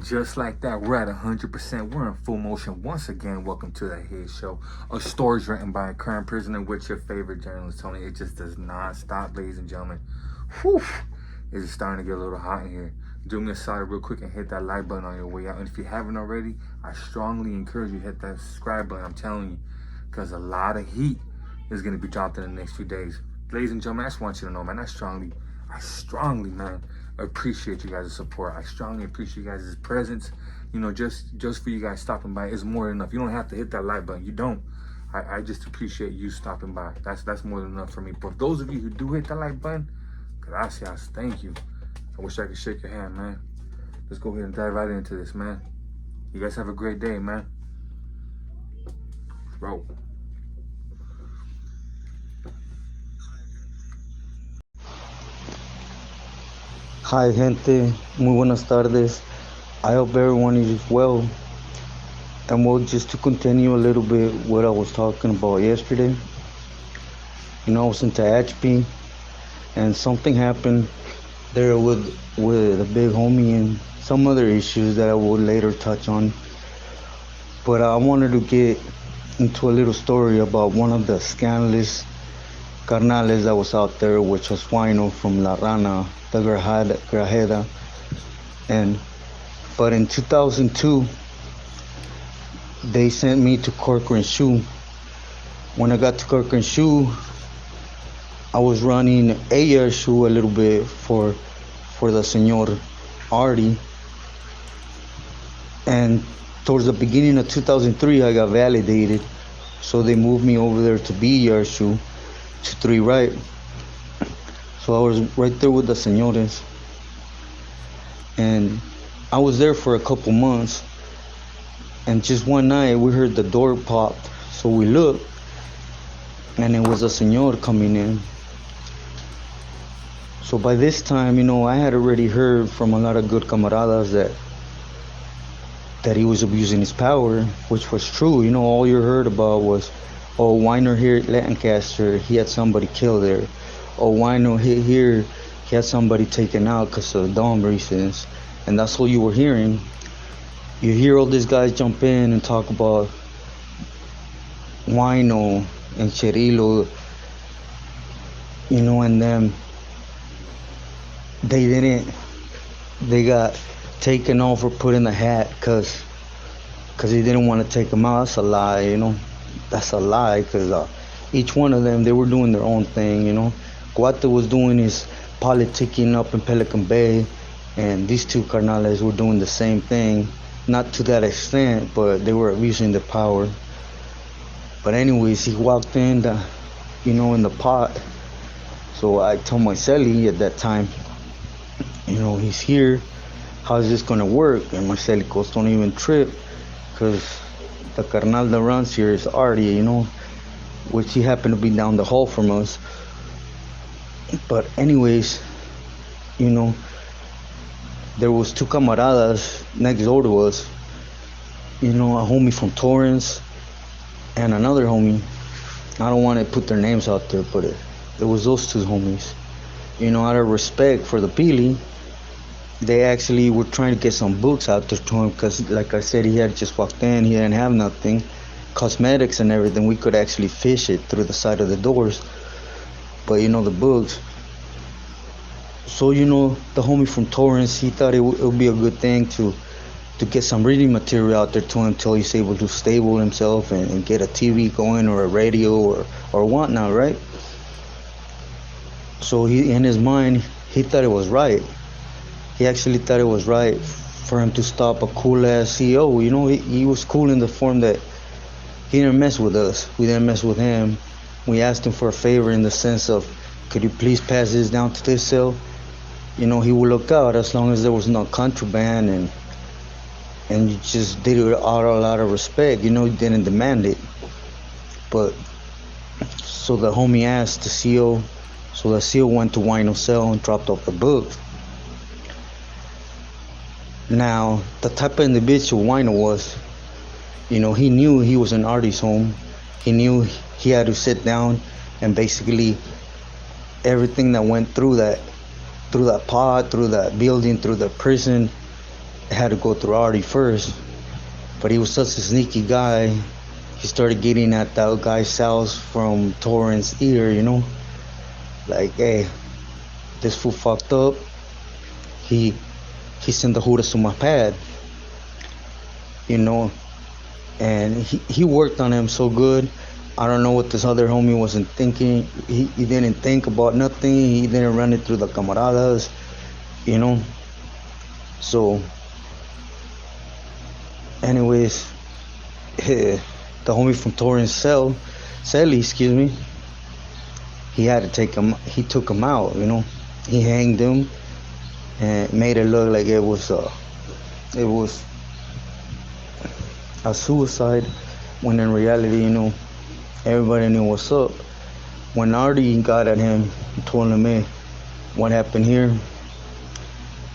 And just like that, we're at 100%. We're in full motion once again. Welcome to the Head Show. A stories written by a current prisoner with your favorite journalist, Tony. It just does not stop, ladies and gentlemen. Whew. It's starting to get a little hot in here. Do me a solid real quick and hit that like button on your way out. And if you haven't already, I strongly encourage you to hit that subscribe button. I'm telling you, because a lot of heat is going to be dropped in the next few days. Ladies and gentlemen, I just want you to know, man, I strongly, man, appreciate you guys' support. I strongly appreciate you guys' presence. You know, just for you guys stopping by is more than enough. You don't have to hit that like button. You don't. I just appreciate you stopping by. That's more than enough for me. But those of you who do hit that like button, gracias, thank you. I wish I could shake your hand, man. Let's go ahead and dive right into this, man. You guys have a great day, man. Bro. Hi gente, muy buenas tardes. I hope everyone is well. And well, just to continue a little bit what I was talking about yesterday. You know, I was into HP and something happened there with a big homie and some other issues that I will later touch on. But I wanted to get into a little story about one of the scandalous carnales that was out there, which was Wino from La Rana, the Grajeda. But in 2002, they sent me to Corcoran Shoe. When I got to Corcoran Shoe, I was running a shoe a little bit for the Señor Artie. And towards the beginning of 2003, I got validated. So they moved me over there to B shoe, to 3 right. So I was right there with the señores. And I was there for a couple months. And just one night, we heard the door pop. So we looked, and it was a señor coming in. So by this time, you know, I had already heard from a lot of good camaradas that he was abusing his power, which was true. You know, all you heard about was, oh, Weiner here at Lancaster, he had somebody killed there. Oh, Weiner here, he had somebody taken out because of dumb reasons. And that's all you were hearing. You hear all these guys jump in and talk about Wino and Chirilo, you know, and then they got taken off or put in the hat because they didn't want to take them out. That's a lie, you know. That's a lie, because each one of them, they were doing their own thing, you know. Guate was doing his politicking up in Pelican Bay, and these two carnales were doing the same thing. Not to that extent, but they were abusing their power. But anyways, he walked in, you know, in the pot. So I told my celly at that time, you know, he's here. How's this going to work? And my celly goes, don't even trip, because the carnal that runs here is Artie, you know, which he happened to be down the hall from us. But anyways, you know, there was 2 camaradas next door to us, you know, a homie from Torrance and another homie. I don't want to put their names out there, but it was those 2 homies. You know, out of respect for the Pili, they actually were trying to get some books out there to him, because like I said, he had just walked in, he didn't have nothing, cosmetics and everything. We could actually fish it through the side of the doors, but you know, the books. So, you know, the homie from Torrance, he thought it would be a good thing to get some reading material out there to him until he's able to stable himself and get a TV going or a radio or whatnot, right? So he, in his mind, he thought it was right. He actually thought it was right for him to stop a cool-ass CEO. You know, he was cool in the form that he didn't mess with us. We didn't mess with him. We asked him for a favor in the sense of, could you please pass this down to this cell? You know, he would look out as long as there was no contraband, and you just did it out of a lot of respect. You know, he didn't demand it. But, so the homie asked the CO, so the CO went to Wino's cell and dropped off the books. Now, the type of individual Wino was, you know, he knew he was in Artie's home. He knew he had to sit down and basically everything that went through that pod, through that building, through the prison, had to go through Artie first. But he was such a sneaky guy. He started getting at that guy's Sal's from Torrance ear, like, hey, this fool fucked up. He sent the Judas to my pad, and he worked on him so good. I don't know what this other homie wasn't thinking. He didn't think about nothing. He didn't run it through the camaradas, So, anyways, the homie from Torrance Selly, he had to take him. He took him out, He hanged him and made it look like it was a suicide, when in reality, everybody knew what's up. When Artie got at him, he told him, hey, what happened here?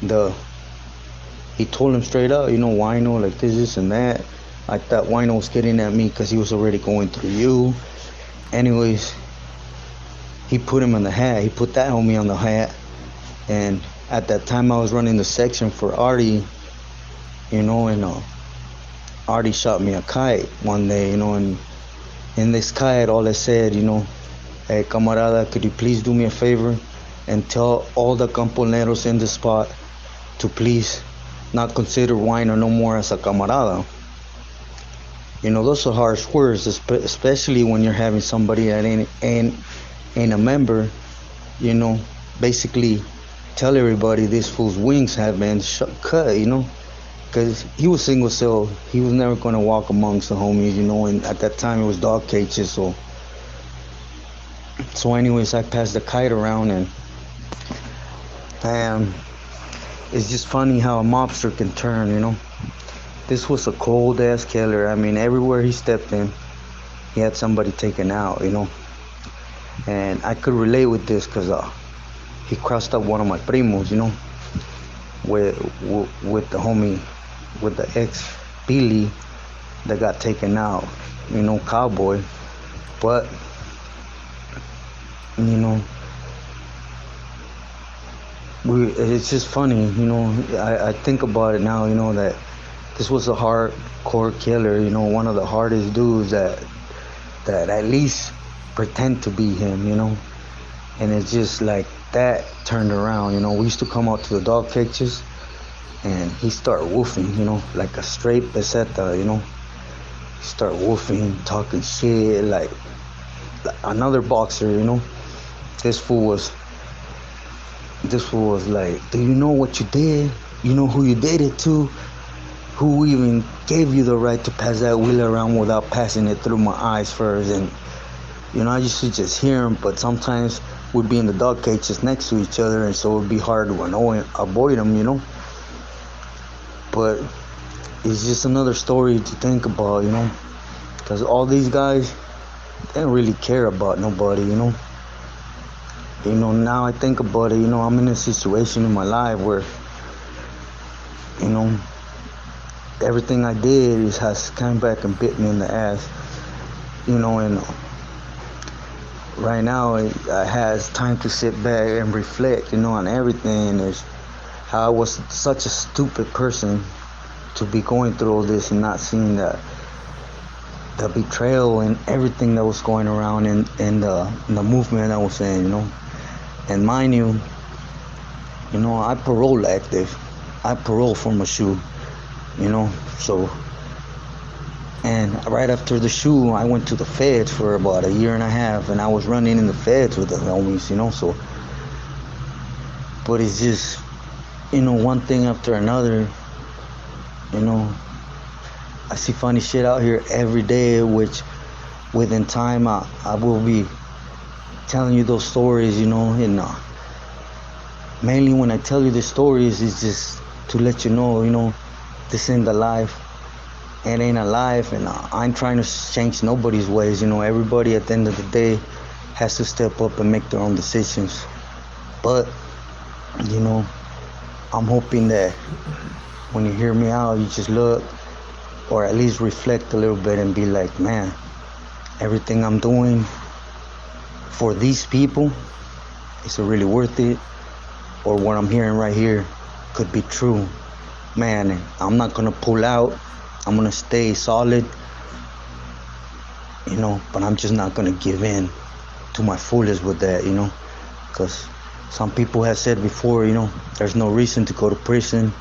He told him straight out, Wino, like this and that. I thought Wino was getting at me because he was already going through you. Anyways, he put him on the hat. He put that homie on the hat. And at that time, I was running the section for Artie, and Artie shot me a kite one day, and in this kite, all I said, hey, camarada, could you please do me a favor and tell all the camponeros in the spot to please not consider Wino no more as a camarada. Those are harsh words, especially when you're having somebody that ain't a member, basically tell everybody this fool's wings have been cut, because he was single cell. He was never going to walk amongst the homies, and at that time it was dog cages. So anyways, I passed the kite around, and it's just funny how a mobster can turn, This was a cold ass killer. I mean, everywhere he stepped in, he had somebody taken out, And I could relate with this because he crossed up one of my primos, with the homie, with the ex Billy that got taken out, cowboy. But it's just funny, I think about it now, that this was a hardcore killer, one of the hardest dudes that at least pretend to be him, and it's just like that turned around, we used to come out to the dog cages and he started woofing, like a straight peseta, he started woofing, talking shit, like another boxer, this fool was like, do you know what you did? You know who you did it to? Who even gave you the right to pass that wheel around without passing it through my eyes first? And I used to just hear him, but sometimes we'd be in the dog cages next to each other, and so it'd be hard to avoid him, But it's just another story to think about, because all these guys, they don't really care about nobody, Now I think about it, I'm in a situation in my life where, everything I did has come back and bit me in the ass, and right now I has time to sit back and reflect, on everything. Is how I was such a stupid person to be going through all this and not seeing the betrayal and everything that was going around in the movement I was in, And mind you, I parole active. I parole from a shoe, So, and right after the shoe, I went to the feds for about a year and a half, and I was running in the feds with the homies, So, but it's just, one thing after another, I see funny shit out here every day, which within time I will be telling you those stories, and mainly when I tell you the stories, it's just to let you know, this ain't the life. It ain't a life, and I ain't trying to change nobody's ways. Everybody at the end of the day has to step up and make their own decisions. But, I'm hoping that when you hear me out, you just look, or at least reflect a little bit and be like, man, everything I'm doing for these people, is it really worth it? Or what I'm hearing right here could be true, man, I'm not gonna pull out. I'm gonna stay solid, but I'm just not gonna give in to my fullest with that, because some people have said before, there's no reason to go to prison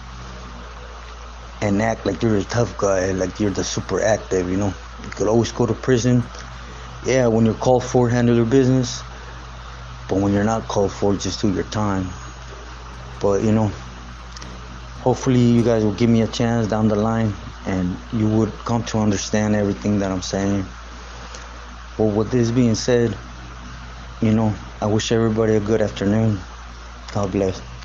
and act like you're a tough guy, like you're the super active, You could always go to prison, yeah, when you're called for, handle your business, but when you're not called for, just do your time. But, hopefully you guys will give me a chance down the line and you would come to understand everything that I'm saying. Well, with this being said, I wish everybody a good afternoon. God bless.